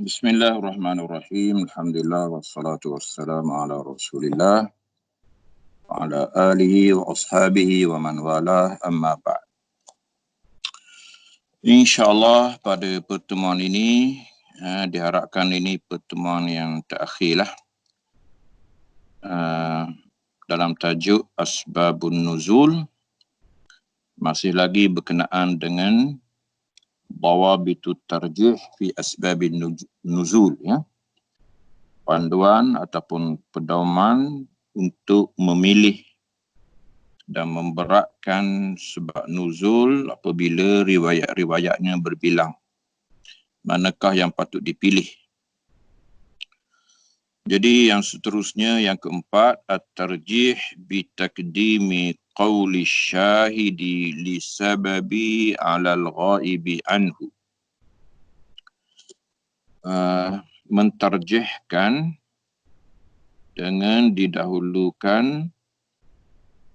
Bismillahirrahmanirrahim. Alhamdulillah wassalatu wassalamu ala Rasulillah wa ala alihi wa ashabihi wa man walah, amma ba'd. InsyaAllah pada pertemuan ini diharapkan ini pertemuan yang terakhirlah dalam tajuk Asbabun Nuzul, masih lagi berkenaan dengan Dawabitut Tarjih fi Asbabin Nuzul, ya. Panduan ataupun pedoman untuk memilih dan memberatkan sebab nuzul apabila riwayat-riwayatnya berbilang. Manakah yang patut dipilih? Jadi yang seterusnya, yang keempat, at-tarjih bi taqdimi qawli syahidi li sababi ala al-ghaibi anhu. Mentarjihkan dengan didahulukan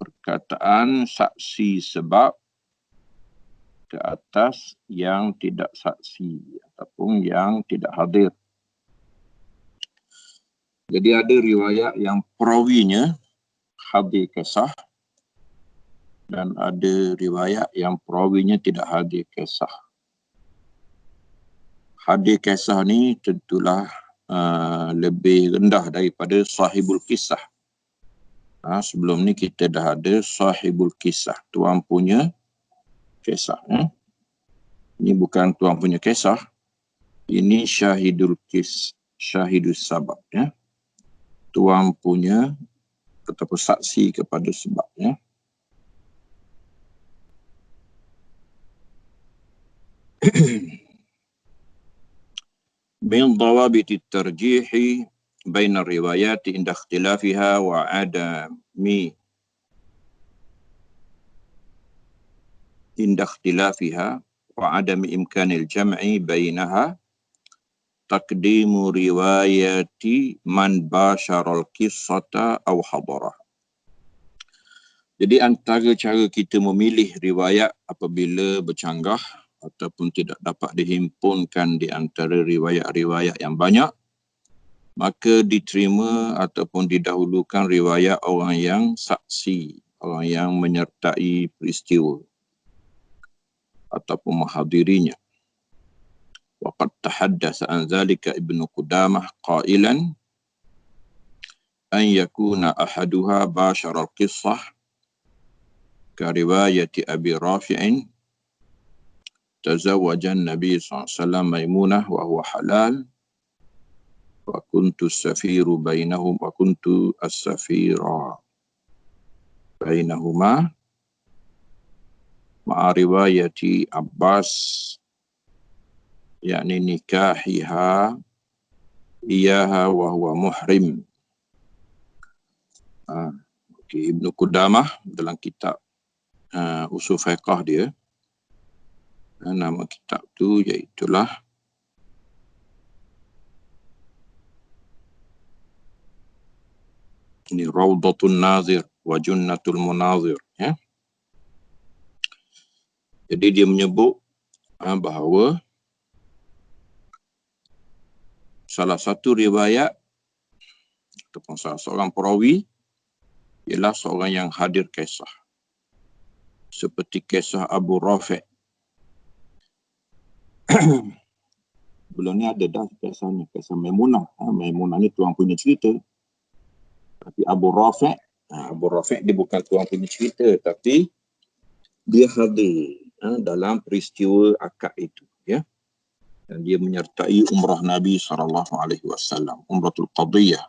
perkataan saksi sebab ke atas yang tidak saksi ataupun yang tidak hadir. Jadi ada riwayat yang perawinya hadir kisah dan ada riwayat yang perawinya tidak hadir kisah. Hadir kisah ni tentulah lebih rendah daripada sahibul kisah. Sebelum ni kita dah ada sahibul kisah, tuan punya kisah. Ini bukan tuan punya kisah, ini syahidus sabab, ya. Tuan punya ataupun saksi kepada sebabnya. Min dawabit at-tarjih bain ar-riwayat inda ikhtilafiha wa adami imkanil jam'i bainaha taqdimu riwayati man basharal qissata aw hadarah. Jadi antara cara kita memilih riwayat apabila bercanggah ataupun tidak dapat dihimpunkan di antara riwayat-riwayat yang banyak, maka diterima ataupun didahulukan riwayat orang yang saksi, orang yang menyertai peristiwa ataupun menghadirinya. Waqad tahaddatsa an zalika Ibnu Qudamah qailan an yakuna ahaduha bashara al-qissah ka riwayati Abi Rafi'in tazawwaja an-nabi sallallahu alaihi wasallam Maimunah wa huwa halal wa kuntu as-safiru bainahuma ma'a riwayati Abbas yakni nikahiha iyaha wa huwa muhrim. Ibnu Qudamah dalam kitab usul fiqh dia, nama kitab tu iaitulah ini Rawdatun Nazir wa Junnatul Munazir, ya. Jadi dia menyebut bahawa salah satu riwayat ataupun salah seorang perawi ialah seorang yang hadir kisah. Seperti kisah Abu Rafi'. Belum ni ada dah kisahnya, kisah Maimunah. Maimunah ni tuan punya cerita. Tapi Abu Rafi' dia bukan tuan punya cerita, tapi dia hadir dalam peristiwa akad itu, ya. Dan dia menyertai umrah Nabi SAW, Umratul Qadiyah.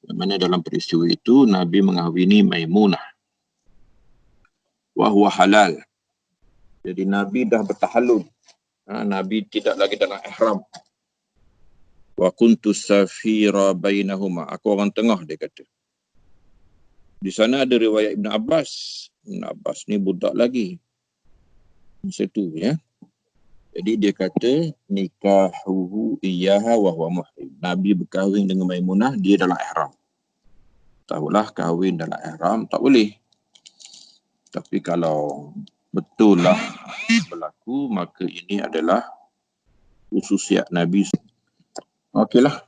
Di mana dalam peristiwa itu Nabi mengahwini Maimunah. Wa huwa halal. Jadi Nabi dah bertahallul. Nabi tidak lagi dalam ihram. Wa kuntu safira bainahuma. Aku orang tengah, dia kata. Di sana ada riwayat Ibn Abbas. Ibn Abbas ni budak lagi. Masa tu, ya. Jadi dia kata nikahuhu iyyaha wa huwa muhrim. Nabi berkahwin dengan Maimunah, dia dalam ihram. Tahulah kahwin dalam ihram tak boleh. Tapi kalau betul lah berlaku, maka ini adalah khususiat Nabi. Okeylah.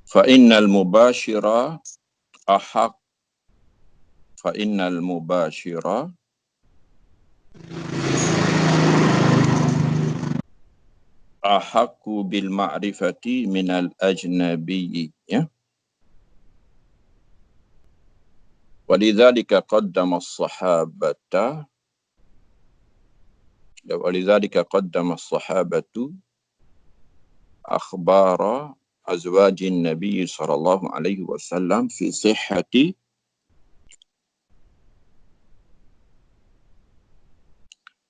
Fa innal mubashira ahaq fa innal mubashira ahaqqu bil ma'rifati minal ajnabiyyi, ya. Walidzalika qaddama as-sahabata walidzalika qaddama as-sahabatu akhbara azwajin nabiy sallallahu alaihi wasallam fi sihhati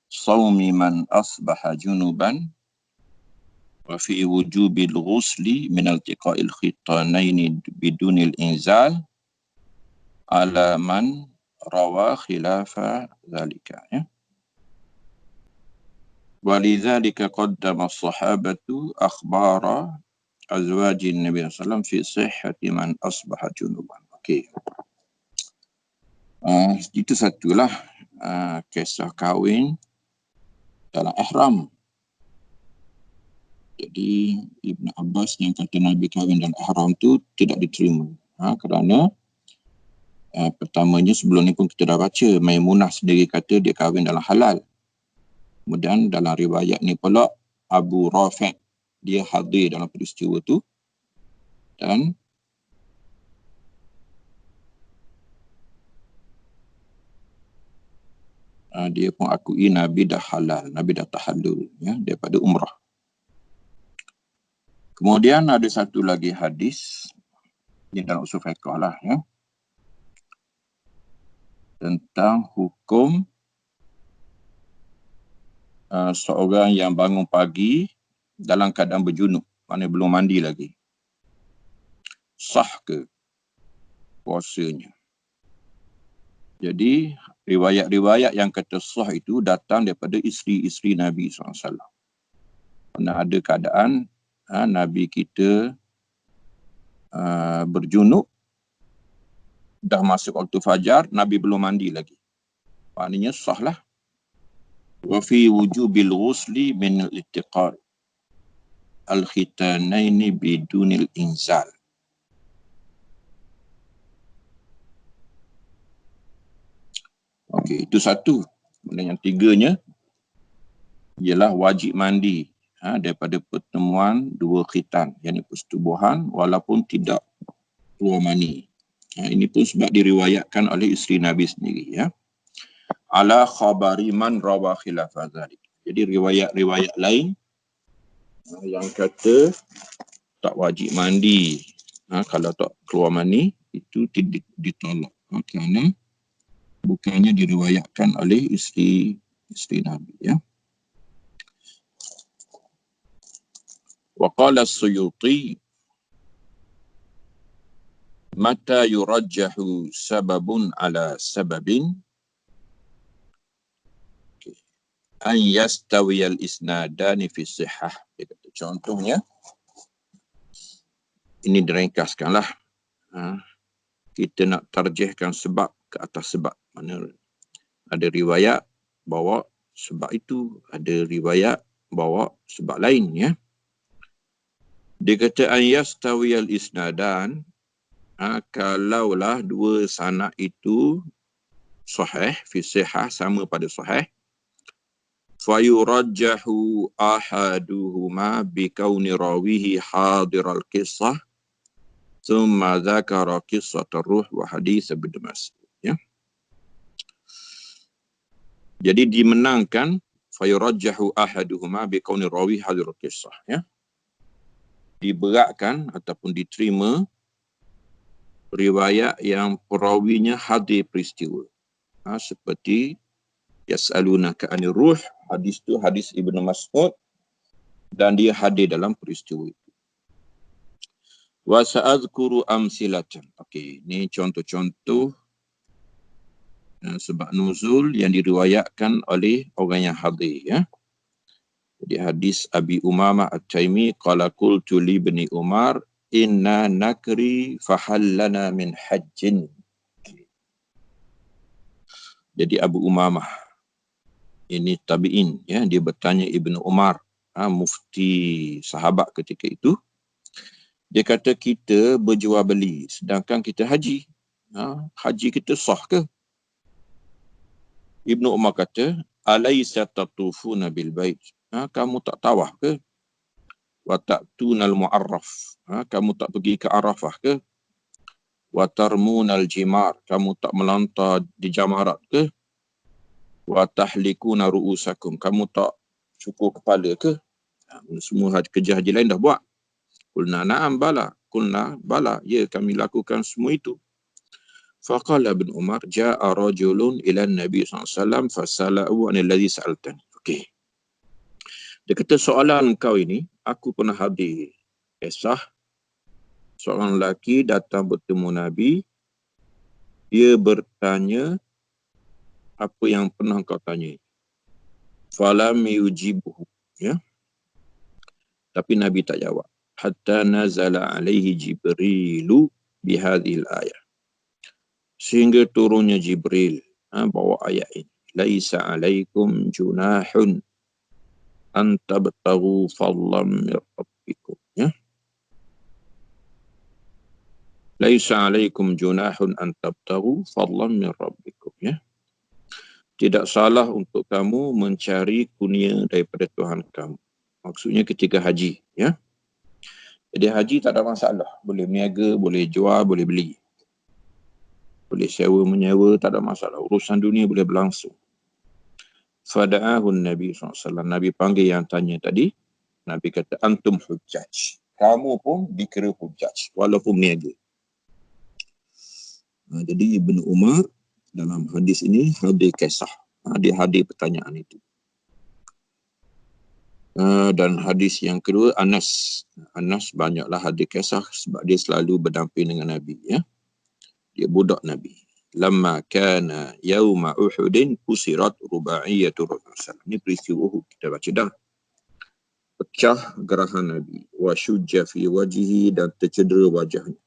sawmi man asbaha junuban wa fi wujubil ghusli min iltiqa'il khitanaini bidunil inzal ala man rawa khilafa dhalika, ya. Walidzalika qaddama as-sahabatu akhbara azwajin nabiy sallallahu alaihi wasallam fi sihhati man asbaha junuban. Okey. Itu satulah kisah kahwin dalam ihram. Jadi Ibn Abbas yang kata Nabi kahwin dalam ihram tu tidak diterima. Kerana pertamanya sebelum ni pun kita dah baca, Maimunah sendiri kata dia kahwin dalam halal. Kemudian dalam riwayat ni pula Abu Rafi' dia hadir dalam peristiwa tu dan dia pun akui Nabi dah halal, Nabi dah tahallul, ya, daripada umrah. Kemudian ada satu lagi hadis yang dalam usul fiqh lah, ya, tentang hukum seorang yang bangun pagi dalam keadaan berjunub, maknanya belum mandi lagi. Sah ke puasanya? Jadi riwayat-riwayat yang kata sah itu datang daripada isteri-isteri Nabi SAW. Pernah ada keadaan Nabi kita berjunub, dah masuk waktu fajar, Nabi belum mandi lagi. Maknanya sah lah. Wa fi wujubil ghusli min al-ittiqa' al-khitanaini bidunil inzal. Okey, itu satu. Kemudian yang tiganya ialah wajib mandi daripada pertemuan dua khitan, yakni persetubuhan walaupun tidak keluar mani. Ini pun sebab diriwayatkan oleh isteri Nabi sendiri, ya. Ala khabari man rawa khilafa dzalik. Jadi riwayat-riwayat lain yang kata tak wajib mandi kalau tak keluar mani itu ditolak kerana bukannya diriwayatkan oleh isteri Nabi, ya. Wa qala as-Suyuti mata yurajjahu sababun ala sababin an yastawiyal isnadani fi sihhah. Contohnya ini diringkaskanlah, kita nak tarjihkan sebab ke atas sebab. Mana ada riwayat bawa sebab itu, ada riwayat bawa sebab lain, ya. Dia kata an yastawiyal isnadan, kalaulah dua sanad itu sahih, fi sihhah, sama pada sahih, fayurajjahu ahaduhuma bikauni rawihi hadiral qissah thumma dzakara qissatar ruh wa hadits Ibnu Mas'ud, ya. Jadi dimenangkan fayurajjahu ahaduhuma bikauni rawi hadiral qissah, ya. Diberatkan ataupun diterima riwayat yang perawinya hadir peristiwa. Seperti yas'alunaka 'anir ruh, hadis tu hadis Ibnu Mas'ud dan dia hadir dalam peristiwa itu. Wa sa'adhkuru amsilatan. Okey, ini contoh-contoh sebab nuzul yang diriwayatkan oleh orang yang hadir, ya. Jadi hadis Abi Umamah At-Taimi qala qultu li ibni Umar inna nakri fahallana min hajjin. Jadi Abu Umamah ini tabi'in, ya, dia bertanya Ibnu Umar, mufti sahabat ketika itu. Dia kata kita berjual beli sedangkan kita haji. Haji kita sah ke? Ibnu Umar kata, alaysa tatufuna bil bait? Kamu tak tawaf ke? Wa ta'tunal mu'arraf? Kamu tak pergi ke Arafah ke? Wa tarmunal jimar? Kamu tak melontar di jamarat ke? Wa tahlikuna ru'usakum? Kamu tak cukur kepala ke? Semua kerja haji lain dah buat. Qulna na'am bala. Qulna bala. Ya, kami lakukan semua itu. Faqala Ibn Umar, ja'a rajulun ila Nabi SAW fasala'u anil ladhi sa'altani. Okey. Dia kata soalan kau ini, aku pernah hadir kisah seorang lelaki datang bertemu Nabi. Dia bertanya apa yang pernah kau tanya. Falam yujibuhu. Ya. Tapi Nabi tak jawab. Hatta nazala alaihi Jibrilu bihadhil ayat. Sehingga turunnya Jibril bawa ayat ini. Laisa alaikum junahun an tabtaghu fadlan min rabbikum. Ya. Laisa alaikum junahun an tabtaghu fadlan min rabbikum. Ya. Tidak salah untuk kamu mencari kurnia daripada Tuhan kamu. Maksudnya ketika haji. Ya. Jadi haji tak ada masalah. Boleh berniaga, boleh jual, boleh beli. Boleh sewa, menyewa, tak ada masalah. Urusan dunia boleh berlangsung. Fada'ahun Nabi SAW. Nabi panggil yang tanya tadi. Nabi kata, antum hujjaj. Kamu pun dikira hujjaj. Walaupun niaga. Jadi Ibn Umar dalam hadis ini hadir kisah. Dia hadir pertanyaan itu. Dan hadis yang kedua, Anas. Anas banyaklah hadir kisah sebab dia selalu berdamping dengan Nabi. Ya. Dia budak Nabi. Lamma kana yawma Uhudin kusirat ruba'iyatu Rasulullah. Ini peristiwa Uhud. Kita baca dah. Pecah gerahan Nabi. Wa syujja fi wajhi dan tercedera wajahnya.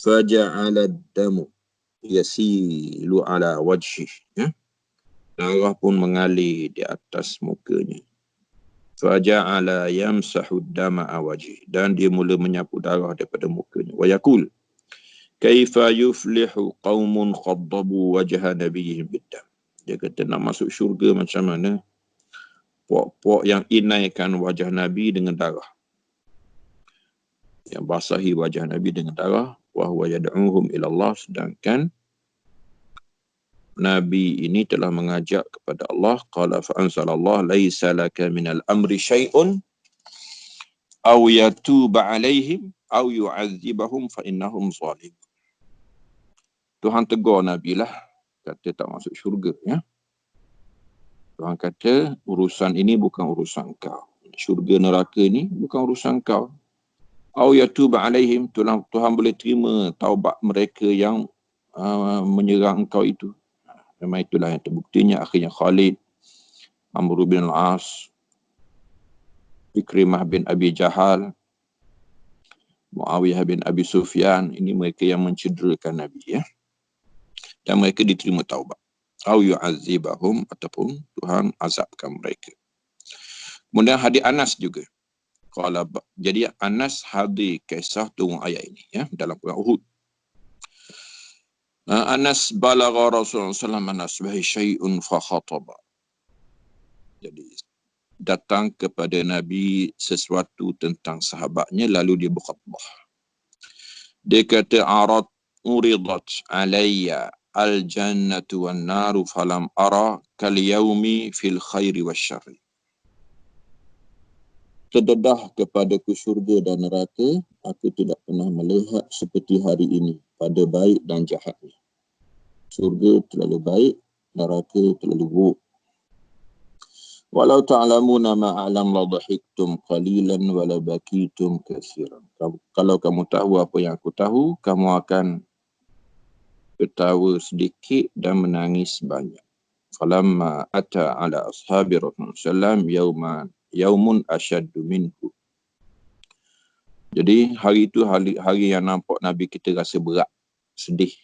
Faja'ala damu yasilu ala wajhih. Ya. Darah pun mengalir di atas mukanya. Faja'ala yamsahu dama'a wajhih. Dan dia mula menyapu darah daripada mukanya. Wa yakul. Kaifa yuflihu qaumun khaddabu wajha nabiyihim biddam. Dia kata nak masuk syurga macam mana? Puak-puak yang inaikan wajah Nabi dengan darah. Yang basahi wajah Nabi dengan darah. Wa huwa yad'uhum ilallah. Sedangkan Nabi ini telah mengajak kepada Allah. Qala fa'ansalallah laysa laka minal amri syai'un aw yatuba alaihim aw yu'adzibahum fa'innahum zalim. Tuhan tegur Nabi lah, kata tak masuk syurga. Ya. Tuhan kata, urusan ini bukan urusan kau. Syurga neraka ini bukan urusan kau. Au yatuba alaihim, Tuhan boleh terima taubat mereka yang menyerang engkau itu. Memang itulah yang terbuktinya. Akhirnya Khalid, Amr bin al-As, Ikrimah bin Abi Jahal, Muawiyah bin Abi Sufyan, ini mereka yang mencederakan Nabi. Ya. Dan mereka diterima taubat. Au yu'adzibahum, ataupun Tuhan azabkan mereka. Kemudian hadir Anas juga. Jadi Anas hadir kisah turun ayat ini ya dalam perang Uhud. Anas balagha Rasulullah sallallahu alaihi wasallam syai'un fa khataba. Jadi datang kepada Nabi sesuatu tentang sahabatnya lalu dia berkhutbah. Dia kata uridat alayya al-jannatu wan-naru falam ara kal yaumi fil khairi wasyarri. Terdedah kepadaku syurga dan neraka, aku tidak pernah melihat seperti hari ini pada baik dan jahatnya. Syurga terlalu baik, neraka terlalu buruk. Walau ta'lamuna ma'alam la dhahiktum qalilan wa la bakitum katsiran. Kalau kamu tahu apa yang aku tahu, kamu akan ketawa sedikit dan menangis banyak. Falamma ata ala ashabi Rasulullah sallallahu yaumun asyaddu minhu. Jadi hari itu hari yang nampak Nabi kita rasa berat, sedih.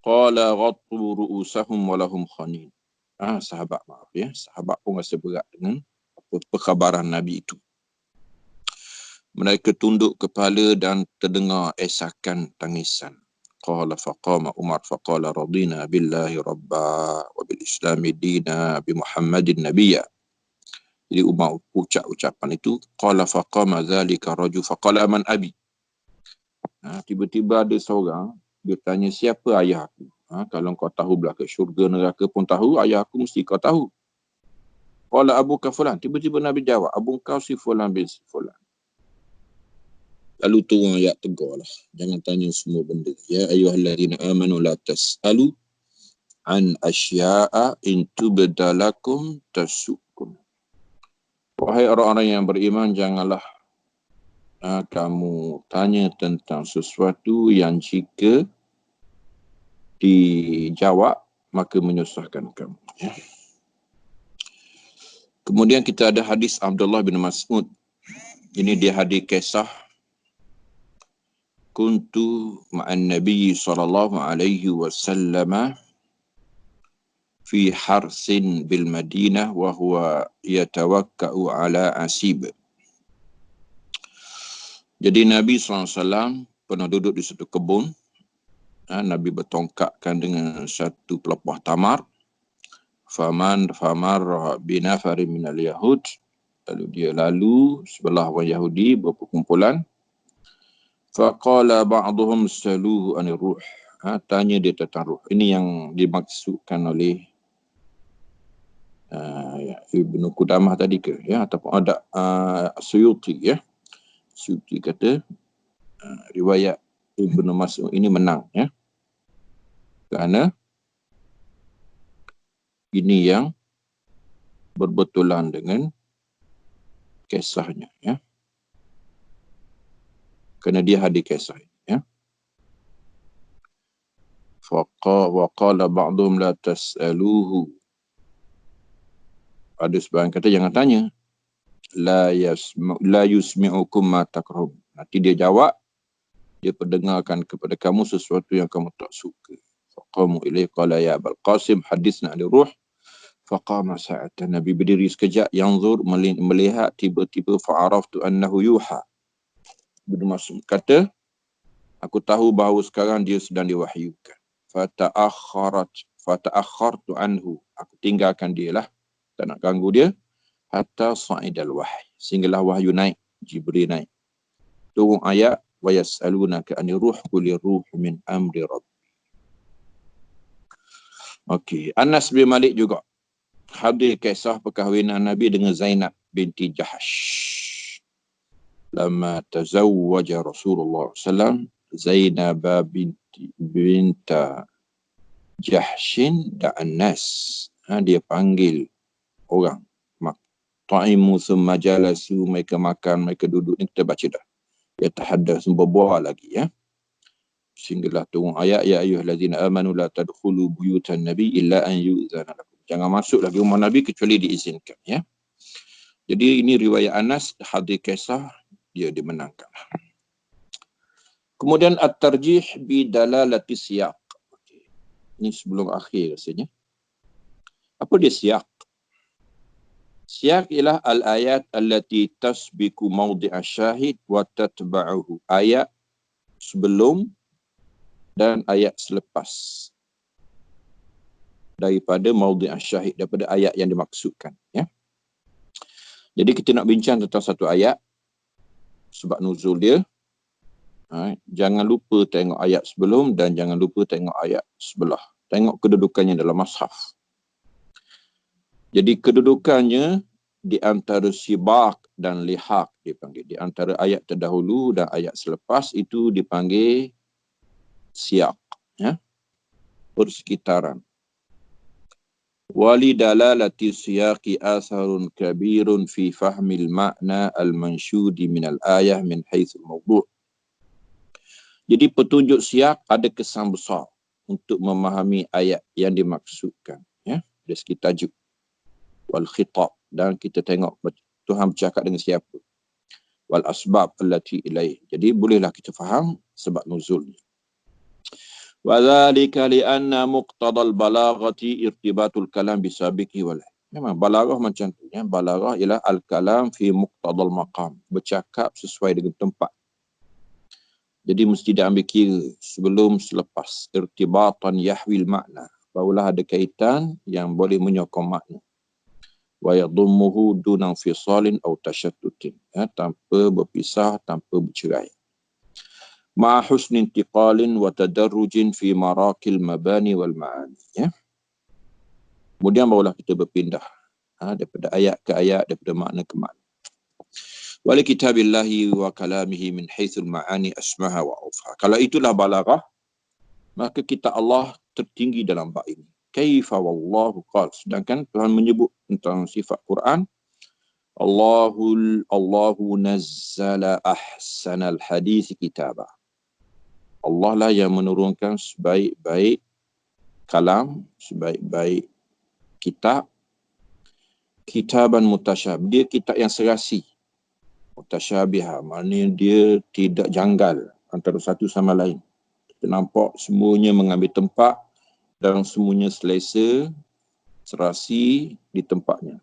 Qala ghattu ru'usahum wa lahum khanin. sahabat maaf ya, sahabat pun rasa berat dengan perkhabaran Nabi itu. Mereka tunduk kepala dan terdengar esakan tangisan. Qala faqama Umar faqala radina billahi rabba wa bil islami dina bi Muhammadin nabiyya. Jadi Umar ucap ucapan itu, qala faqama dzalika rajul faqala man abi. Tiba-tiba ada seorang dia tanya, siapa ayah aku? Kalau kau tahu belaka syurga neraka pun tahu, ayah aku mesti kau tahu. Qala abuka fulan. Tiba-tiba Nabi jawab, abu kau si fulan bin si fulan. Lalu turun ayat tegur lah. Jangan tanya semua benda. Ya ayyuhalladzina amanu la tas'alu an asya'a in tubdalakum tasukum. Wahai orang-orang yang beriman, janganlah kamu tanya tentang sesuatu yang jika dijawab maka menyusahkan kamu. Ya. Kemudian kita ada hadis Abdullah bin Mas'ud. Ini dia hadis kisah kuntu ma'an Nabi sallallahu alaihi wasallam fi harsin bil Madinah wa huwa yatawakka'u ala asib. Jadi Nabi SAW pernah duduk di satu kebun. Nabi bertongkakkan dengan satu pelepah tamar. Famar binafari minal Yahud. Lalu dia lalu sebelah orang Yahudi berperkumpulan. Faqala ba'duhum saluhu anir ruh. Tanya dia tentang ruh. Ini yang dimaksudkan oleh Ibnu Qudamah tadi ke? Ya, ataupun ada Suyuti ya. Suyuti kata riwayat Ibnu Mas'ud ini menang ya. Kerana ini yang berbetulan dengan kisahnya ya. Kerana dia hadir kisah ini ya. Wa qala ba'dhum la tas'aluhu. Ada sebagian kata jangan tanya. La yusmi'ukum ma takrahun. Nanti dia jawab, dia perdengarkan kepada kamu sesuatu yang kamu tak suka. Faqamu ilaihi qala ya Abul Qasim hadisna ali ruh. Faqama sa'atan. Nabi berdiri sekejap, yanzur, melihat, tiba-tiba fa'araftu annahu yuha. Ibnu Mas'ud kata, aku tahu bahawa sekarang dia sedang diwahyukan. Fata'akhartu anhu. Aku tinggalkan dia lah. Tak nak ganggu dia. Hatta sa'idal wahyi. Sehinggalah wahyu naik. Jibril naik. Turun ayat. Wa yas'alunaka anir ruh quli ruh min amri rabb. Okey. Anas bin Malik juga hadir kisah perkahwinan Nabi dengan Zainab binti Jahsh. Lama tazawwaja Rasulullah SAW Zainab binta Jahshin da'an nas. Dia panggil orang. Ta'imu summa jalasu, mereka makan, mereka duduk. Ini kita baca dah. Ya tahaddas, berbual lagi ya. Sehinggalah turun ayat, ya ayyuhallazina amanu la tadkhulu buyutan nabi illa an yu'zana lakum. Jangan masuk lagi rumah Nabi kecuali diizinkan ya. Jadi ini riwayat Anas, hadis kisah dia dimenangkan. Kemudian at-tarjih bi dalalati siyaq. Ini sebelum akhir rasanya. Apa dia siyaq? Siyaq ialah al-ayat allati tasbiku mawdi'a syahid wa tatba'uhu. Ayat sebelum dan ayat selepas daripada mawdi'a syahid, daripada ayat yang dimaksudkan ya. Jadi kita nak bincang tentang satu ayat sebab nuzul dia. Jangan lupa tengok ayat sebelum dan jangan lupa tengok ayat sebelah. Tengok kedudukannya dalam mushaf. Jadi kedudukannya di antara sibaq dan lihaq dipanggil. Di antara ayat terdahulu dan ayat selepas itu dipanggil siyaq. Ya? Persekitaran. Wali dalalati siyaqi atharun kabirun fi fahmil ma'na al-mansyudi minal ayah min haythul mawdu'. Jadi petunjuk siyaq ada kesan besar untuk memahami ayat yang dimaksudkan. Ya? Dari segi tajuk. Wal khitab. Dan kita tengok Tuhan bercakap dengan siapa. Wal asbab allati ilaih. Jadi bolehlah kita faham sebab nuzulnya. Wa dzalika li anna muqtadal balaghati irtibatul kalam bisabiqi wal. Memang balaghah macam tu ya. Balaghah ialah al-kalam fi muqtadal maqam. Bercakap sesuai dengan tempat. Jadi mesti diambil kira sebelum selepas. Irtibatan yahwil makna. Barulah ada kaitan yang boleh menyokong makna. Wa yadhummuhu duna fisalin aw tashattutin. Ya, tanpa berpisah, tanpa bercerai. Ma husni intiqalin wa tadarrujin fi marakil mabani wal ma'ani. Ya. Kemudian barulah kita berpindah daripada ayat ke ayat, daripada makna ke makna. Wa li kitabillahi wa kalamihi min haitsul ma'ani asmaha wa awfa. Kalau itulah balaghah, maka kita Allah tertinggi dalam bab ini. Kaifa wallahu qal. Sedangkan Tuhan menyebut tentang sifat Quran, Allahu nazzala ahsanal hadis kitabah. Allah lah yang menurunkan sebaik-baik kalam, sebaik-baik kitab, kitaban mutasyabih. Dia kitab yang serasi. Mutasyabihah, maknanya dia tidak janggal antara satu sama lain. Kita nampak semuanya mengambil tempat dan semuanya selesa, serasi di tempatnya.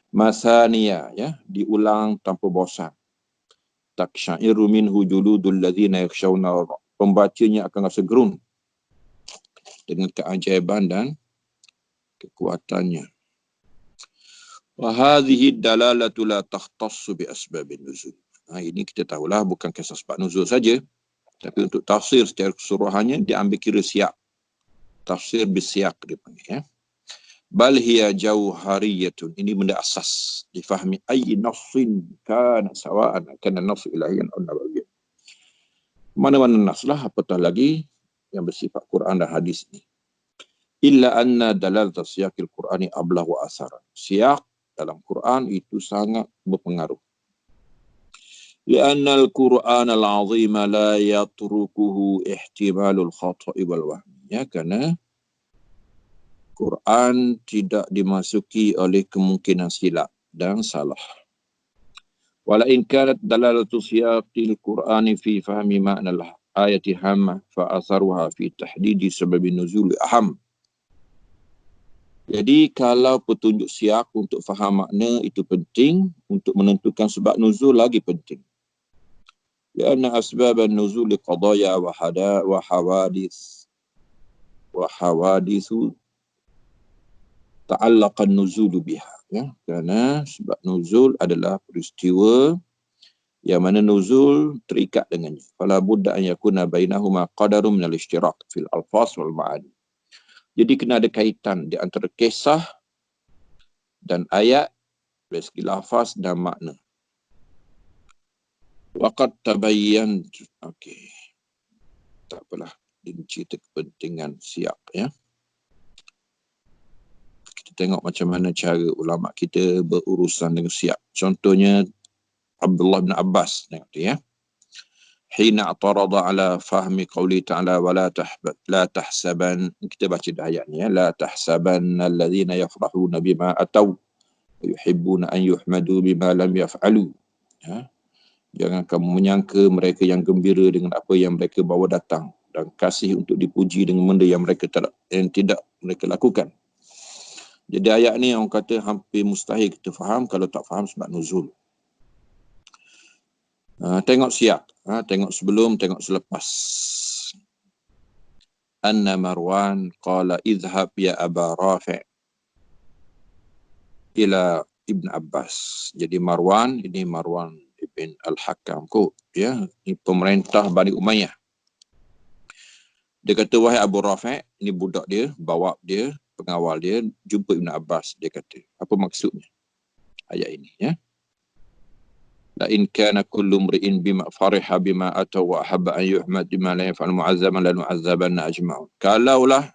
Masaniya, ya, diulang tanpa bosan. Taksyairu minhu juludul ladzina yakhshawna. Pembacanya akan rasa gerun dengan keajaiban dan kekuatannya. Wa hadhihi dalalatu la takhtassu bi asbabin nuzul. Ini kita tahulah bukan kisah sebab nuzul saja, tapi untuk tafsir secara keseluruhannya diambil kira siyak. Tafsir bisiyak dipanggil, ya. Bal hiya jauhariyatun. Ini benda asas difahami ayyi nassin kana sawa'an kana nass ilahiyan aw nabawiyan. Mana-mana nas lah, apatah lagi yang bersifat Quran dan hadis ini. Illa anna dalalat siyaqil Qur'ani ablah wa asara. Siyak dalam Quran itu sangat berpengaruh. Lianna al-Quran al-azima la yatrukuhu ihtimalul khata'i wal wahmi. Ya, kerana Quran tidak dimasuki oleh kemungkinan silap dan salah. Wala in kanat dalalatu siyaqil Qur'ani fi fahmi ma'na al-ayati hamma fa atharuha fi tahdidi sabab nuzul aham. Jadi kalau petunjuk siyak untuk faham makna itu penting, untuk menentukan sebab nuzul lagi penting. Kerana asbab nuzul qadaya wa hawadithu ta'allaqan nuzul biha. Ya, kerana sebab nuzul adalah peristiwa yang mana nuzul terikat dengannya. Fala budda an yakuna bainahuma qadarun minal ishtirak fil alfaz wal ma'ani. Jadi kena ada kaitan di antara kisah dan ayat dari segi lafaz dan makna. Waqad tabayyan, okey. Tak apalah, cerita kepentingan siyak, ya. Kita tengok macam mana cara ulama kita berurusan dengan siyak. Contohnya Abdullah bin Abbas, tengok tu, ya. Hina atarada ala fahmi qawli ta'ala wa la tahsaban. Kita baca ayat ni, ya. La tahsaban alladhina yafrahuna bima ataw yuhibbuna an yuhmadu bima lam yaf'alu. Ya. Jangan kamu menyangka mereka yang gembira dengan apa yang mereka bawa datang dan kasih untuk dipuji dengan benda yang tidak mereka lakukan. Jadi ayat ni orang kata hampir mustahil kita faham kalau tak faham sebab nuzul. Tengok siyak, tengok sebelum, tengok selepas. Anna Marwan qala idhhab ya Aba Rafi' ila Ibn Abbas. Jadi Marwan, ini Marwan ibn Al-Hakam kot, ya, ini pemerintah Bani Umayyah. Dia kata, wahai Abu Rafi', ini budak dia, bawa dia, pengawal dia, jumpa Ibn Abbas. Dia kata, apa maksudnya ayat ini, ya? La in kana kullu mri'in bima fariha bima ataw wa ahabba an yuhmad bima la yaf'al mu'azzaban la nu'azzabanna ajma'un. Kalaulah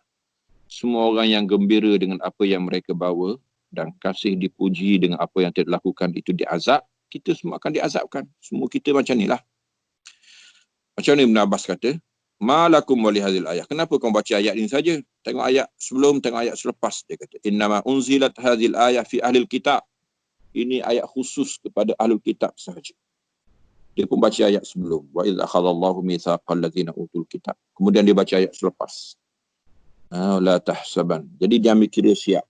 semua orang yang gembira dengan apa yang mereka bawa dan kasih dipuji dengan apa yang tidak dilakukan itu diazab, kita semua akan diazabkan. Semua kita macam inilah. Macam ni Ibn Abbas kata, malakum wali hadhil ayat. Kenapa kau baca ayat ini saja? Tengok ayat sebelum, tengok ayat selepas. Dia kata, innama unzilat hadhil ayat fi ahlil kitab. Ini ayat khusus kepada ahlul kitab sahaja. Dia pun baca ayat sebelum. Wa idz akhadallahu mitsaqal ladzina utul kitab. Kemudian dia baca ayat selepas. La tahsaban. Jadi dia ambil kira siap.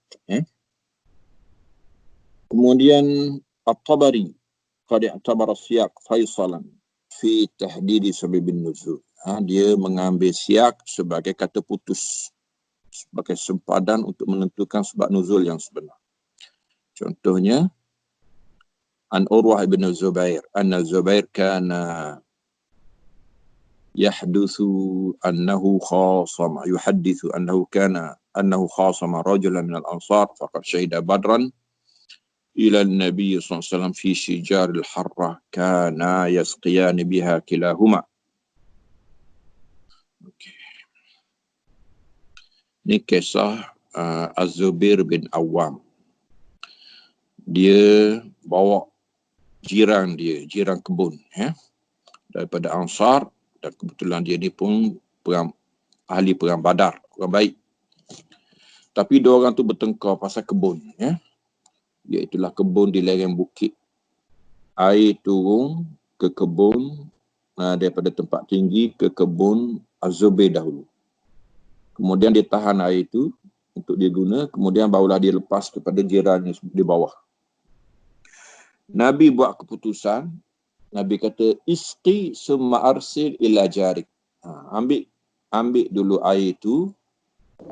Kemudian At-Tabari qad i'tabara siyaq faisalan fi tahdidi sababin nuzul. Dia mengambil siyak sebagai kata putus, sebagai sempadan untuk menentukan sebab nuzul yang sebenar. Contohnya, An Urwah ibn Zubair, anna Zubair kana yahdithu annahu khasama rajulan min al-ansar faqad syahida badran ila an-nabiy sallallahu alaihi wasallam fi shijar al-harrah kana yasqiyan biha kilahuma. Ini kisah Az-Zubair bin Awam. Dia bawa jiran kebun daripada Ansar, dan kebetulan dia ni pun ahli perang Badar, orang baik. Tapi dua orang tu bertengkar pasal kebun, iaitulah kebun di lereng bukit. Air turun ke kebun daripada tempat tinggi ke kebun Az-Zubair dahulu. Kemudian dia tahan air itu untuk dia guna, kemudian barulah dia lepas kepada jirannya di bawah. Nabi buat keputusan, Nabi kata, isqi summa arsil ila jarik. Ambil dulu air itu,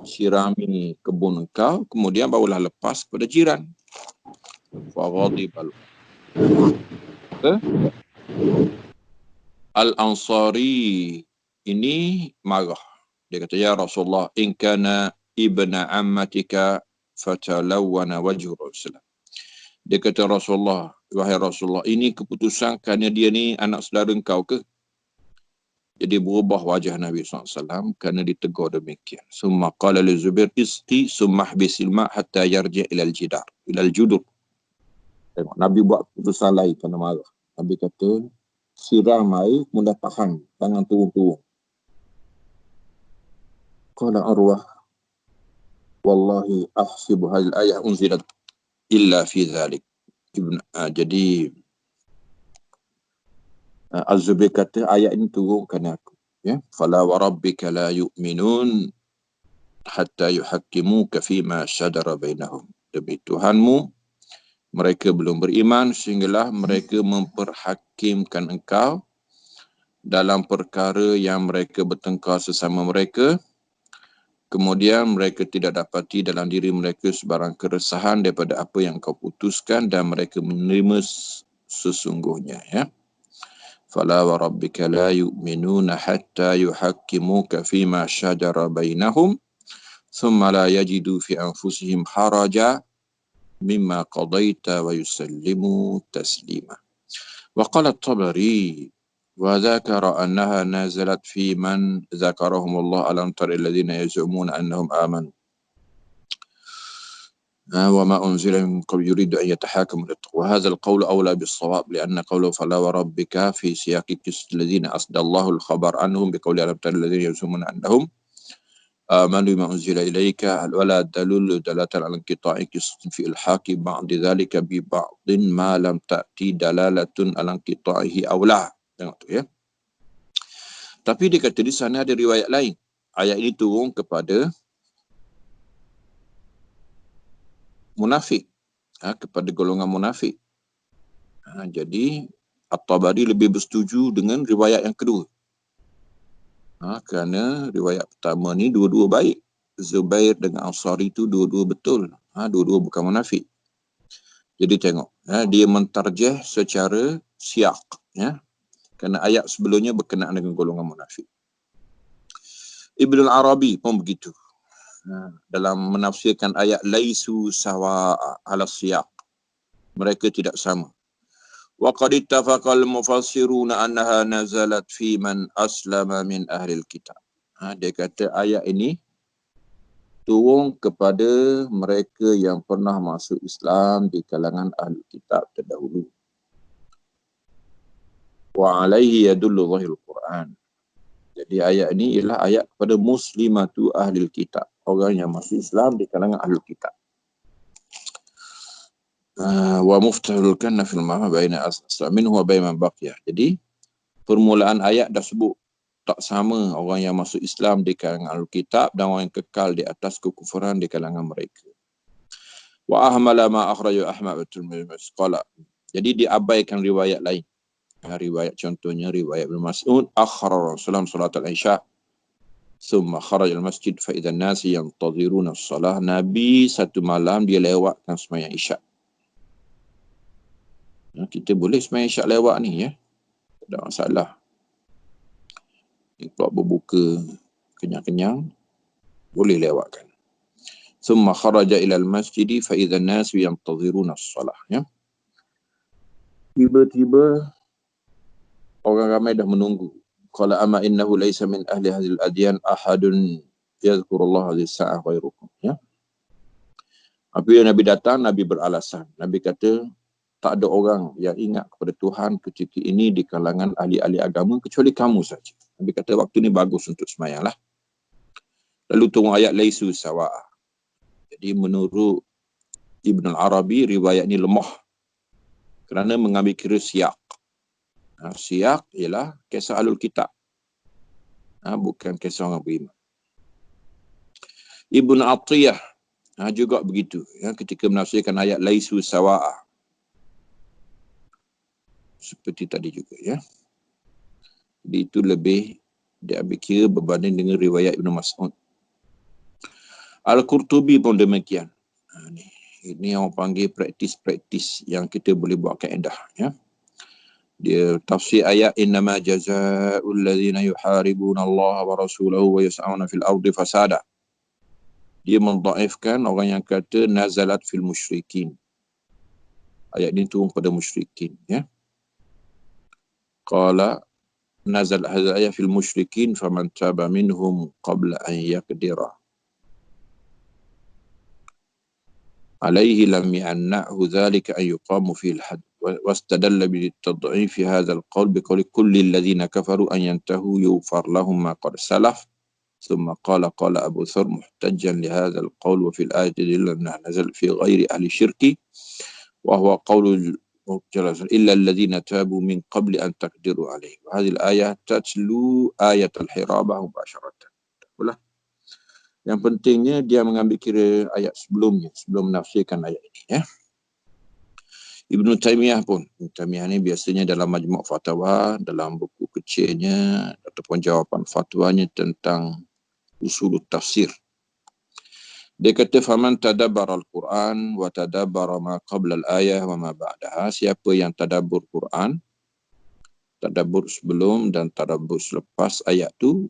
sirami kebun engkau, kemudian barulah lepas kepada jiran. Faghadibal Al-Ansari ini marah. Dia kata, ya Rasulullah, in kana ibna ammatika fatalawwana wajhu Rasulullah. Dia kata, Rasulullah, wahai Rasulullah, ini keputusan kerana dia ni anak saudara engkau ke? Jadi berubah wajah Nabi SAW kerana ditegur demikian. Summa qala li Zubair, isqi summa hbisil ma' hatta yarji' ilal judur. Tengok, Nabi buat keputusan lain kerana marah. Nabi kata, siram air, kemudian tahan, jangan turun-turun. Qala Arwah, wallahi ahsibu hadhihi al-ayah unzilat illa fi dhalik. Jadi Az-Zubair kata ayat ini turun kerana aku. Fala wa rabbika la yu'minun hatta yuhakkimuka fima syadara bainahum. Demi Tuhanmu, mereka belum beriman sehinggalah mereka memperhakimkan engkau dalam perkara yang mereka bertengkar sesama mereka. Kemudian mereka tidak dapati dalam diri mereka sebarang keresahan daripada apa yang kau putuskan dan mereka menerima sesungguhnya. Fala wa rabbika la yu'minuna hatta yuhakkimuka fima syajara bainahum thumma la yajidu fi anfusihim haraja mimma qadaita wa yusallimu taslima. Wa qala at-Tabari وذكر أنها نزلت في من ذكرهم الله ألم تر الذين يزعمون أنهم آمنوا وما أنزل من قبل يريد أن يتحاكموا وهذا القول أولى بالصواب لأن قوله فلا وربك في سياق قصة الذين أسدى الله الخبر عنهم بقول ألم تر الذين يزعمون أنهم آمنوا بما أنزل إليك ولا دليل دلالة على انقطاع قصة في الحاق بعد ذلك ببعض ما لم تأتي دلالة على انقطاعه أو لا. Tengok tu Tapi dia kata di sana ada riwayat lain. Ayat ini turun kepada munafik. Kepada golongan munafik. Jadi At-Tabari lebih bersetuju dengan riwayat yang kedua. Kerana riwayat pertama ni dua-dua baik. Zubair dengan Ansari itu dua-dua betul. Dua-dua bukan munafik. Jadi tengok. Dia mentarjih secara siyak. Kerana ayat sebelumnya berkenaan dengan golongan munafik. Ibn al-Arabi pun begitu. Dalam menafsirkan ayat laisu sawa ala siyaq. Mereka tidak sama. Wa qad ittafaqal mufassiruna annaha nazalat fi man aslama min ahli al-kitab. Dia kata ayat ini turun kepada mereka yang pernah masuk Islam di kalangan ahli kitab terdahulu. Wa alaihi yadullu zahirul Quran. Jadi ayat ini ialah ayat kepada muslimatu ahli kitab. Orang yang masuk Islam di kalangan ahli kitab. Wa muftahul kanna fil ma'ma baina asla minhu wa baina baqiyah. Jadi permulaan ayat dah sebut tak sama orang yang masuk Islam di kalangan Alkitab dan orang yang kekal di atas kekufuran di kalangan mereka. Wa ahmala ma akhraju Ahmad wa Tirmidzi qala. Jadi diabaikan riwayat lain. Riwayat contohnya riwayat Ibnu Mas'ud akhara Rasulullah salat al-Isya thumma kharaja al-masjid fa idza an-nas yantaziruna as-salah. Nabi satu malam dia lewatkan sembahyang Isyak. Kita boleh sembahyang Isyak lewat ni ya. Tak ada masalah. Kalau berbuka kenyang-kenyang boleh lewatkan. Thumma kharaja ila al-masjid fa idza an-nas yantaziruna as-salah ya. Tiba-tiba orang ramai dah menunggu. Qala amma innahu laysa min ahli hadhil adyan ahadun yadhkurullah hadhihi sa'ah ghairukum ya. Apabila Nabi datang, Nabi beralasan. Nabi kata tak ada orang yang ingat kepada Tuhan ketika ini di kalangan ahli-ahli agama kecuali kamu saja. Nabi kata waktu ni bagus untuk sembahyang lah. Lalu turun ayat laisu sawa'a. Jadi menurut Ibn al-Arabi riwayat ni lemah kerana mengambil kira siyak. Siyak ialah kisah Ahlul Kitab. Bukan kisah orang beriman. Ibn Atiyah juga begitu. Ketika menafsirkan ayat laisu sawa'a. Seperti tadi juga ya. Jadi itu lebih diambil kira berbanding dengan riwayat Ibn Mas'ud. Al-Qurtubi pun demikian. Ini orang panggil praktis-praktis yang kita boleh buat kaedah ya. Dia tafsir ayat innama jazaa'ul ladzina yuharibuna Allah wa rasulahu wa yas'auna fil ardi fasada. Dia mendhaifkan orang yang kata nazalat fil musyrikin. Ayat ini turun pada musyrikin ya. Qala nazal hadha ayat fil musyrikin faman taba minhum qabla an yaqdira عليه لم يمنعه ذلك أن يقام فيه الحد واستدل بالتضعيف هذا القول بقول كل الذين كفروا أن ينتهوا يغفر لهم ما قد سلف ثم قال أبو ذر محتجا لهذا القول وفي الآية دليل أنه نزل في غير أهل الشرك وهو قول إلا الذين تابوا من قبل أن تقدروا عليه. وهذه الآية تتلو آية الحرابة مباشرة. Yang pentingnya dia mengambil kira ayat sebelumnya, sebelum menafsirkan ayat ini ya. Ibn Taymiyah pun, Ibn Taymiyah ni biasanya dalam majmuk fatwa, dalam buku kecilnya ataupun jawapan fatwanya tentang usul tafsir. Dia kata faman tadabbara al-Quran wa tadabbara ma qabla al-ayah wa ma ba'daha. Siapa yang tadabbur Quran, tadabbur sebelum dan tadabbur selepas ayat tu,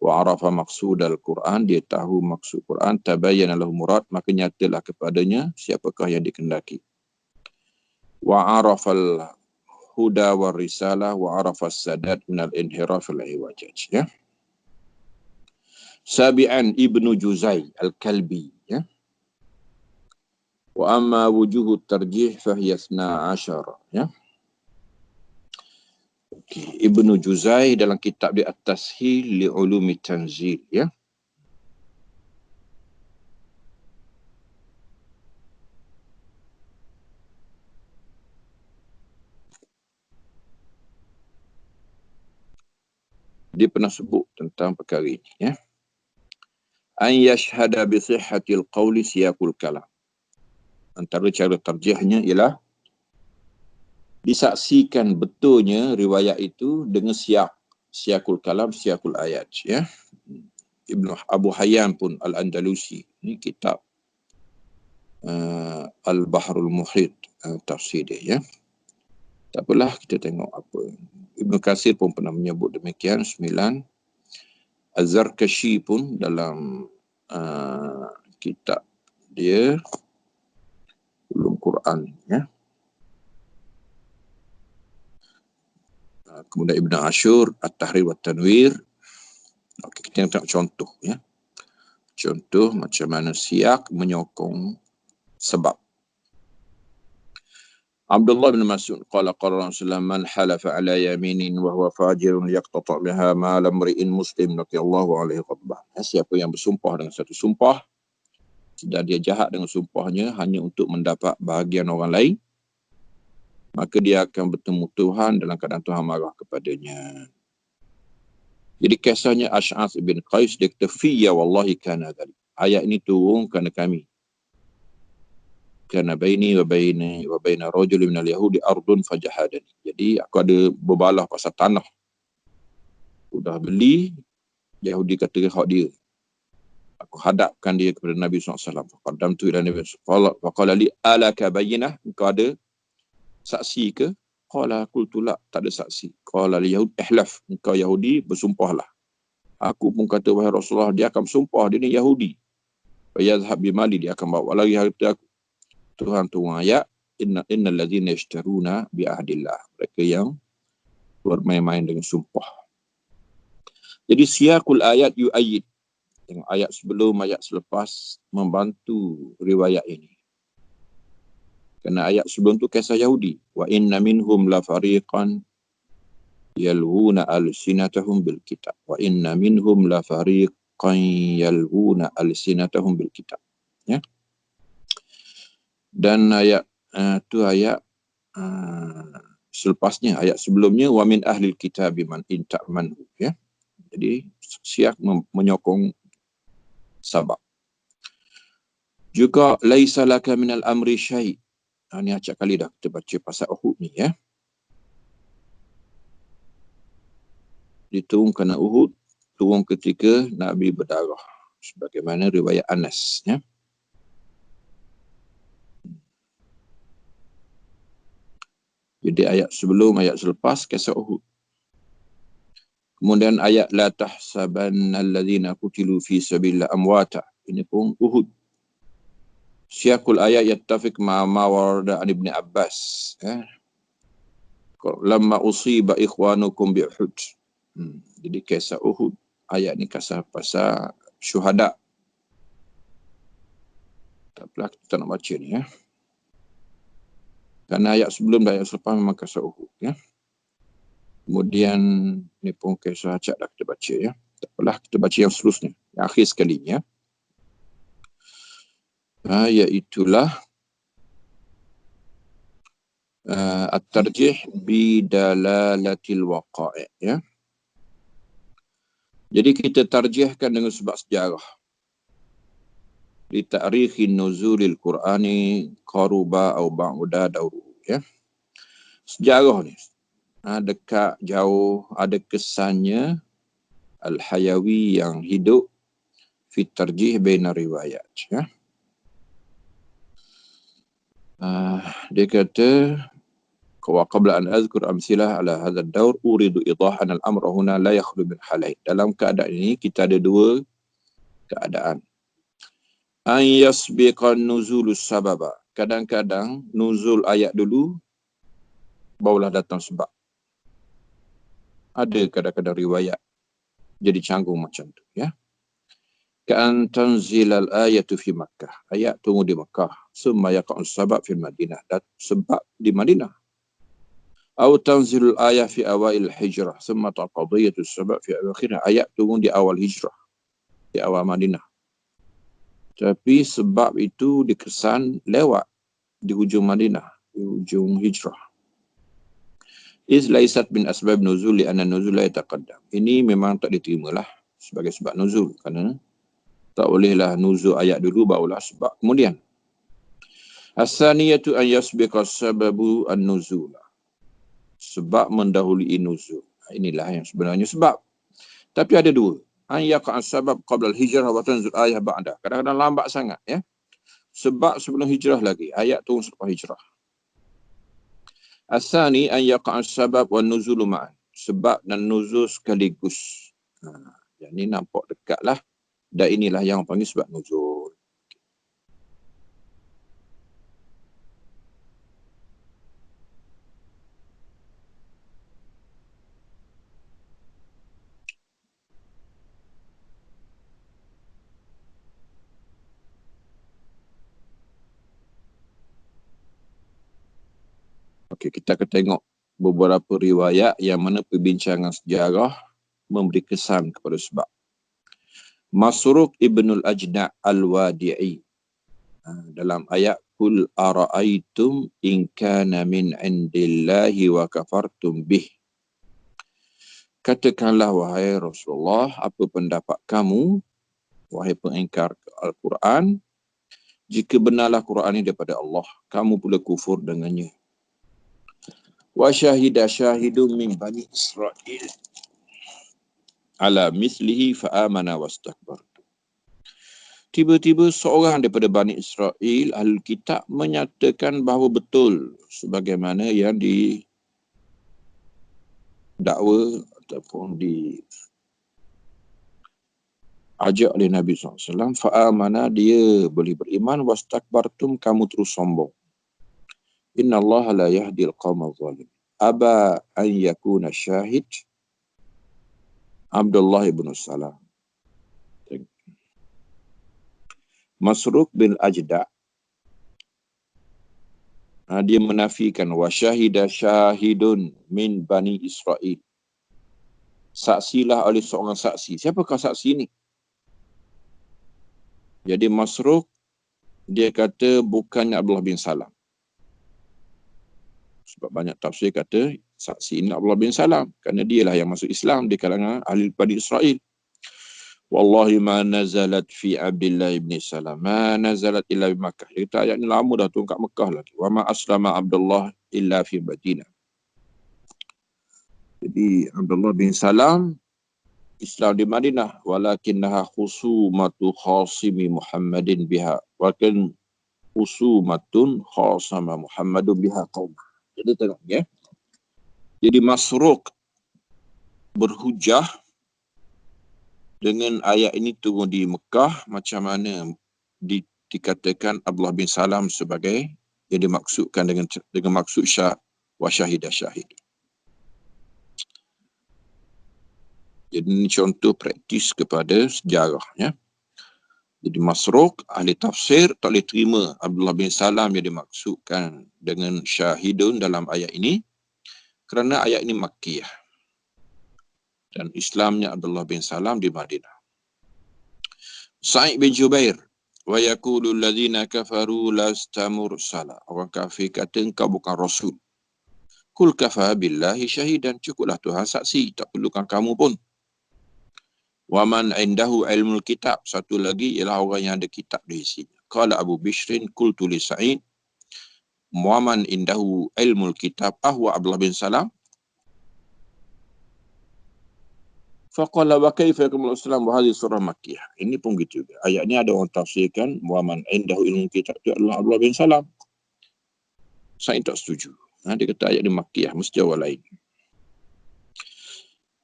wa arafa maqsud al-Quran, dia tahu maksud Quran, tabayyana lahu murad, maka nyatalah kepadanya siapakah yang dikehendaki. Wa arafa al-huda wa risalah wa arafa as-sadad min al-inhiraf al-iwajaj ya. Sabi'an Ibnu Juzai al-Kalbi ya. Wa amma wujuhu tarjih fahiya 12 ya. Ibnu Juzai dalam kitab dia At-Tashil li Ulumi Tanzil ya. Dia pernah sebut tentang perkara ini ya. An yashhada bi sihhatil qawli siyaqul kalam. Antara cara tarjihnya ialah disaksikan betulnya riwayat itu dengan siyaqul kalam, siyaqul ayat ya. Ibnu Abu Hayyan pun Al-Andalusi ni kitab Al-Bahrul Muhit tafsir dia ya. Tak apalah, kita tengok apa. Ibnu Katsir pun pernah menyebut demikian 9. Az-Zarkashi pun dalam kitab dia Ulum Quran ya. Kemudian Ibn Ashur At-Tahrir wa Tanwir. Okey, kita tengok contoh ya. Contoh macam mana siyak menyokong sebab. Abdullah bin Mas'ud qala Rasulullah man halafa ala yaminin wa huwa fajirun yaqtata biha ma lam ri'in muslim naqiyallahu alaihi ghadbah. Siapa yang bersumpah dengan satu sumpah dan dia jahat dengan sumpahnya hanya untuk mendapat bahagian orang lain, maka dia akan bertemu Tuhan dalam keadaan Tuhan marah kepadanya. Jadi kisahnya Ash'ath bin Qais, dia kata, "Fiyya wallahi kana dhalik." Ayat ini turun kerana kami. Kana baini wa baina rajulin minal yahudi ardun fajahadani. Jadi aku ada berbalah pasal tanah. Sudah beli, Yahudi kata hak dia. Aku hadapkan dia kepada Nabi SAW. Faqaddamtu ila Nabi SAW. Faqala li alaka bayyinah. Engkau ada saksi ke? Qala qultu la, tak ada saksi. Qala li Yahud ihlaf. Engkau Yahudi, bersumpahlah. Aku pun kata, wahai Rasulullah, dia akan bersumpah, dia ni Yahudi. Wa yadhhab bimali, dia akan bawa lagi harta aku. Tuhan turun ayat, innal ladzina yashtaruna bi ahdillah. Mereka yang bermain-main dengan sumpah. Jadi siyaqul ayat yu'ayyid. Tengok ayat sebelum, ayat selepas membantu riwayat ini. Kerana ayat sebelum tu kisah Yahudi. Wa inna minhum la fariqan yalwuna alsinatahum bil kitab. Wa inna minhum la fariqan yalwuna alsinatahum bil kitab. Ya. Dan ayat tu ayat selepasnya, ayat sebelumnya, wa min ahlil kitabi man in ta'manhu. Ya. Jadi siap menyokong sabab. Juga laisa laka minal amri syai'. Ini acak kali dah kita baca pasal Uhud ni, ya. Diturun kerana Uhud, turun ketika Nabi berdarah. Sebagaimana riwayat Anas, ya. Jadi ayat sebelum, ayat selepas kisah Uhud. Kemudian ayat la tahsabanna alladhina qutilu fi sabilillah amwata. Ini pun Uhud. Syiakul ayat yattafiq ma warada an Ibn Abbas, ya. Lamma usiba ikhwanukum bi Uhud. Jadi kisah Uhud, ayat ni kisah pasal syuhada. Tak apalah, kita nak baca ni, ya. Kerana ayat sebelum dan ayat selepas memang kisah Uhud, ya. Kemudian ni pun kisah acak dah kita baca, ya. Tak apalah, kita baca yang seterusnya, yang akhir sekalinya. Iaitulah at-tarjih bidalalatil waqa'i', ya. Jadi kita tarjihkan dengan sebab sejarah. Di ta'rikhin nuzulil Qur'ani qaruba au ba'uda dawru, ya. Sejarah ni dekat jauh, ada kesannya al-hayawi yang hidup fi tarjih baina riwayat, ya. Dia kata, wa qabla an azkur amsilah ala hadha ad-dawr uridu idahan al-amra huna la yakhlu min halain. Dalam keadaan ini kita ada dua keadaan. An yasbiqan nuzulus sababa. Kadang-kadang nuzul ayat dulu barulah datang sebab. Ada kadang-kadang riwayat jadi canggung macam tu, ya. Ka'an tanzilal ayatu fi Makkah. Ayat turun di Makkah. Summa yaqa'un sabab fi Madinah. Dan sebab di Madinah. Atau tanzilul ayah fi awail hijrah. Summa taqadiyatus sabab fi awakhirah. Ayat turun di awal hijrah. Di awal Madinah. Tapi sebab itu dikesan lewat di hujung Madinah. Di hujung hijrah. Iz laisat bin asbab nuzul li'anna nuzul la yataqaddam. Ini memang tak diterimalah sebagai sebab nuzul. Kerana tak bolehlah nuzul ayat dulu barulah sebab kemudian. As-saniyatu an yasbiqa sababu an-nuzul. Sebab mendahului nuzul. Inilah yang sebenarnya sebab. Tapi ada dua. An yaqa' as-sabab qabla al-hijrah wa tanzul ayah ba'da. Kadang-kadang lambat sangat, ya. Sebab sebelum hijrah lagi, ayat turun selepas hijrah. As-sani an yaqa' as-sabab wa an-nuzul ma'an. Sebab dan nuzul sekaligus. Yang ni nampak dekatlah. Dan inilah yang panggil sebab nuzul. Okey, kita akan tengok beberapa riwayat yang mana perbincangan sejarah memberi kesan kepada sebab. Masruq ibnul Ajna' al-Wadi'i. Dalam ayat kul ara'aitum in kana min indillahi wa kafartum bih. Katakanlah wahai Rasulullah, apa pendapat kamu wahai pengingkar Al-Quran, jika benarlah Quran ini daripada Allah, kamu pula kufur dengannya. Wa syahida syahidun min bani Israel ala mislihi fa amana wastakbar. Tiba-tiba seorang daripada Bani Israel, Ahlul Kitab, menyatakan bahawa betul sebagaimana yang didakwa ataupun diajak oleh Nabi SAW. Fa'amana, dia boleh beriman, wastakbartum, kamu terus sombong. Inna Allah la yahdil qawma zalim. Aba an yakuna syahid Abdullah ibn Salam. Masruq bin Ajda', dia menafikan wa syahida syahidun min Bani Israel. Saksilah oleh seorang saksi. Siapakah saksi ni? Jadi Masruq, dia kata bukannya Abdullah bin Salam. Sebab banyak tafsir kata saksi ini Abdullah bin Salam. Kerana dialah yang masuk Islam di kalangan ahli Bani Israel. Wallahi ma nazalat fi Abdullah bin Salam. Ma nazalat illa di Makkah. Dia kata ayat ni lama dah turun kat Mekah lagi. Wa ma aslama Abdullah illa fi Madinah. Jadi Abdullah bin Salam Islam di Madinah, walakinnaha khusumatu khasimi Muhammadin biha, walakin khusumatun khasama Muhammadun biha qaum. Jadi tengok ya. Jadi Masruq berhujah dengan ayat ini turun di Mekah, macam mana dikatakan Abdullah bin Salam sebagai yang dimaksudkan dengan maksud wa syahidah syahid. Jadi ini contoh praktis kepada sejarah ya. Jadi Masruq, ahli tafsir, tak boleh terima Abdullah bin Salam yang dimaksudkan dengan syahidun dalam ayat ini kerana ayat ini Makkiyah dan Islamnya Abdullah bin Salam di Madinah. Sa'id bin Jubair, wa yaqulu alladhina kafaru lasta mursala. Orang kafir kata engkau bukan rasul. Kul kafa billahi syahidan, cukuplah Tuhan saksi, tak perlukan kamu pun. Wa man indahu ilmul kitab, satu lagi ialah orang yang ada kitab di isinya. Qala Abu Bishrin qultu li Sa'id wa man indahu ilmul kitab ahwa Abdullah bin Salam. Faqala wa kaifa yakumul Islam wa hadhihi surah Makkiyah. Ini pun gitu juga. Ayat ni ada orang tafsirkan wa man indahu ilmul kitab itu adalah Abdullah bin Salam. Saya tak setuju. Dia kata ayat ni Makkiyah, mesti orang lain.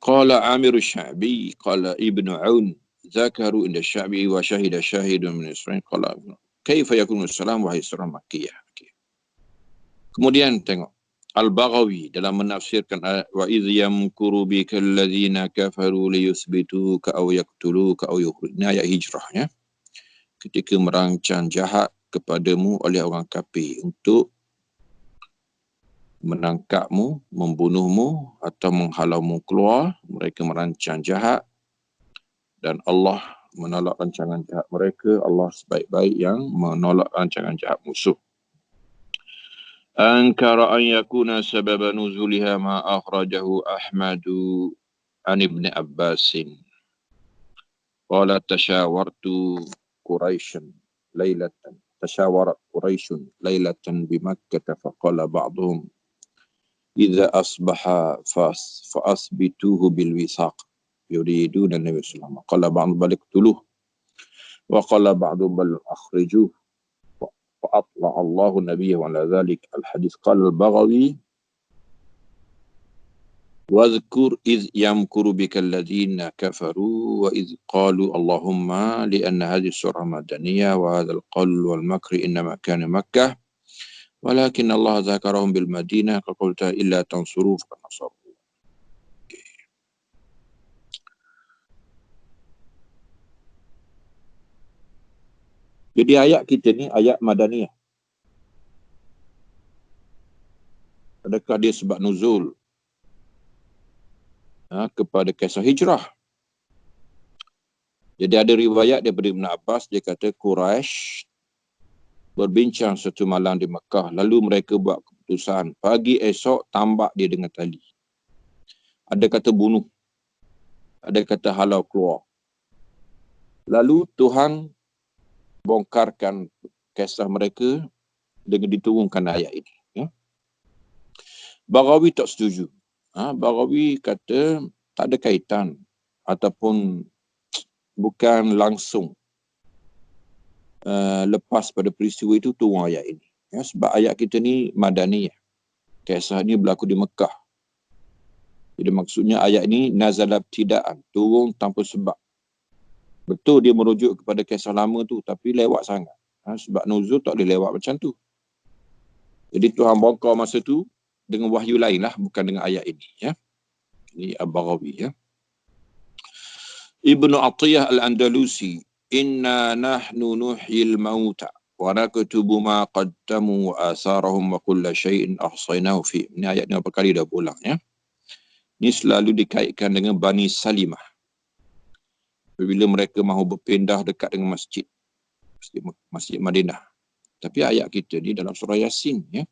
Qala Amir Sya'bi, qala Ibnu Aun, zakaru inda Sya'bi wa syahida syahidun min Israel, qala kaifa yakunu salam wa surah Makkiyah. Kemudian tengok Al-Baghawi dalam menafsirkan wa idh yamkuru bika alladhina kafaru liyuthbituka aw yaqtuluka aw yukhrijuka. Ini ayat hijrah ya. Ketika merancang jahat kepadamu oleh orang kafir untuk menangkapmu, membunuhmu atau menghalaumu keluar, mereka merancang jahat dan Allah menolak rancangan jahat mereka. Allah sebaik-baik yang menolak rancangan jahat musuh. Ankara an yakuna sababa nuzuliha ma akhrajahu Ahmadu an Ibn Abbasin. Qala tashawartu Quraisyan laylatan. Tashawarat Quraisyun laylatan bi Makkah faqala ba'dhum idza asbaha fa'asbituhu bil wisaq yuriduna Nabi sallallahu alaihi wasallam. Qala ba'd bal iqtuluh wa qala ba'd bal akhrijuh wa atla Allahu nabiyyahu ala dhalik. Al hadis qala al-Baghawi wadhkur iz yamkuru bika alladhina kafaru wa iz qalu Allahumma li anna hadhihi surah madaniyah wa hadha al-qawl wal makri innama kana Makkah walakin Allah zakarahum bil Madinah qulta illa tansuru fa nasaru. Jadi ayat kita ni ayat madaniyah. Adakah dia sebab nuzul kepada kisah hijrah? Jadi ada riwayat daripada Ibn Abbas, dia kata Quraisy berbincang satu malam di Mekah. Lalu mereka buat keputusan. Pagi esok tambak dia dengan tali. Ada kata bunuh. Ada kata halau keluar. Lalu Tuhan bongkarkan kisah mereka dengan diturunkan ayat ini. Ya. Baghawi tak setuju. Baghawi kata tak ada kaitan ataupun bukan langsung lepas pada peristiwa itu turun ayat ini. Ya, sebab ayat kita ni Madaniyah. Kisah ni berlaku di Mekah. Jadi maksudnya ayat ini nazala ibtidaan, turun tanpa sebab. Betul dia merujuk kepada kisah lama tu, tapi lewat sangat. Sebab nuzul tak boleh lewat macam tu. Jadi Tuhan bongkar masa tu dengan wahyu lain lah, bukan dengan ayat ini. Ya. Ini Al-Baghawi. Ya. Ibnu Atiyah Al-Andalusi, inna nahnu nuhyil mauta wa naktubu ma qaddamu wa asarahum wa kulla syai'in ahsaynahu fi. Ini ayat ni berapa kali dah pulang. Ya. Ini selalu dikaitkan dengan Bani Salimah. Bila mereka mahu berpindah dekat dengan Masjid Madinah. Tapi ayat kita ni dalam surah Yasin. Ya.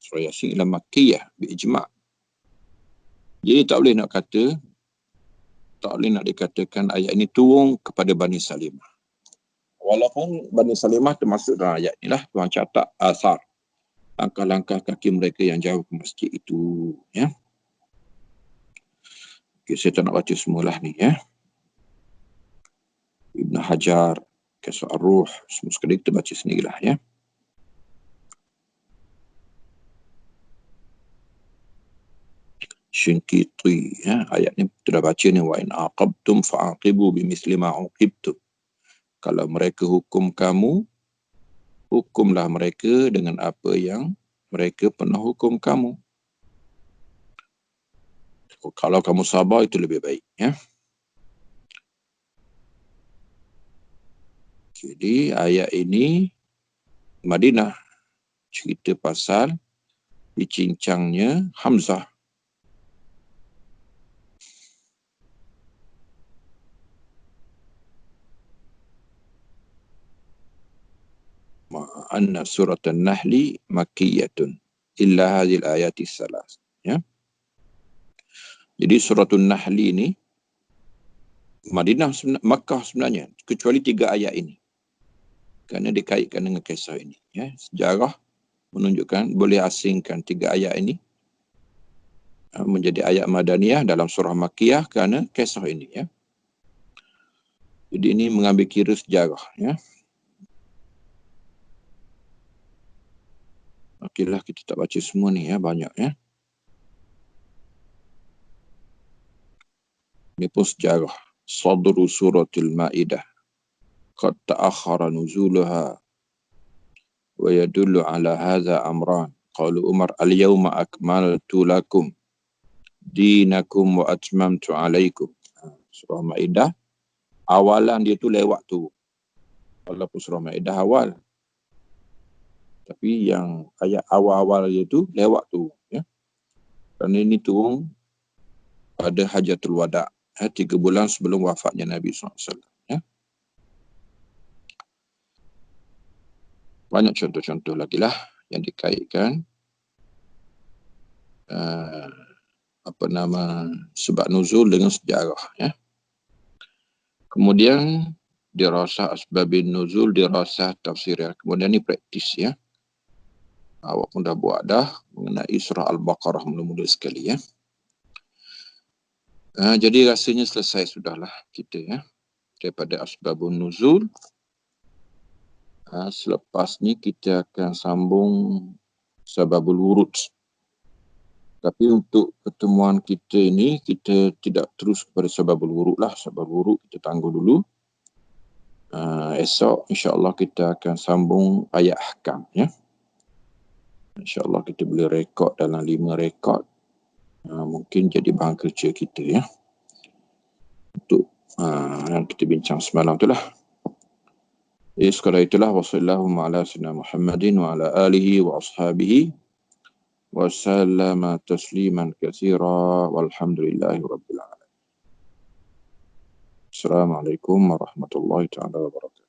Surah Yasin ialah Makkiyah, bi'ijma'. Jadi tak boleh nak dikatakan ayat ini turun kepada Bani Salimah. Walaupun Bani Salimah termasuk dalam ayat inilah, Tuhan catat asar. Langkah-langkah kaki mereka yang jauh ke masjid itu. Ya. Okay, saya tak nak baca semualah ni. Ya. Ibn Hajar, Kisah Ar-Ruh, semua sekali kita baca sendirilah. Ya. Syinkiti, ya, ayat ni kita dah baca ni, wa in aqabtum fa'aqibu bimithli ma uqibtum. Kalau mereka hukum kamu, hukumlah mereka dengan apa yang mereka pernah hukum kamu. Kalau kamu sabar, itu lebih baik. Ya. Jadi ayat ini Madinah, cerita pasal dicincangnya Hamzah. Ma'anna surat An-Nahli makkiyatun illa hadhil ayati salas. Ya. Jadi surat An-Nahli ni Madinah, Makkah sebenarnya, kecuali 3 ayat ini. Kerana dikaitkan dengan kisah ini. Ya. Sejarah menunjukkan boleh asingkan 3 ayat ini menjadi ayat Madaniyah dalam surah Makkiyah kerana kisah ini. Ya. Jadi ini mengambil kira sejarah. Ya. Okeylah, kita tak baca semua ni. Ya. Banyak. Ya. Ini pun sejarah. Sadru suratul Ma'idah. Qad ta'akhara nuzulaha. Wa yadullu ala hadha amran. Qalu Umar, al-yawma akmaltu lakum dinakum wa atmamtu alaikum. Surah Ma'idah. Awalan dia tu lewat tu. Walaupun surah Ma'idah awal. Tapi yang ayat awal-awal dia tu lewat tu. Ya. Kerana ini turun pada Hajatul Wada'. 3 bulan sebelum wafatnya Nabi SAW. Ya. Banyak contoh-contoh lagi lah yang dikaitkan sebab nuzul dengan sejarah. Ya. Kemudian dirasah asbabin nuzul, dirasah tafsir. Kemudian ni praktis. Ya. Awak pun dah buat dah mengenai surah Al-Baqarah mula-mula sekali. Ya. Jadi rasanya selesai sudahlah kita. Ya. Daripada asbabun nuzul. Selepas ni kita akan sambung sababul wurud. Tapi untuk pertemuan kita ini, kita tidak terus kepada sababul wurud lah. Sababul wurud kita tangguh dulu. Esok insyaAllah kita akan sambung ayat ahkam. Ya. InsyaAllah kita boleh rekod dalam 5 rekod. Mungkin jadi bahan kerja kita. Ya. Untuk yang kita bincang semalam itulah. Sekadar itulah. Wassalamualaikum warahmatullahi Muhammadin wa ala alihi wa ashabihi wa sallama tasliman katsira walhamdulillahi rabbil alamin. Assalamualaikum warahmatullahi taala wabarakatuh.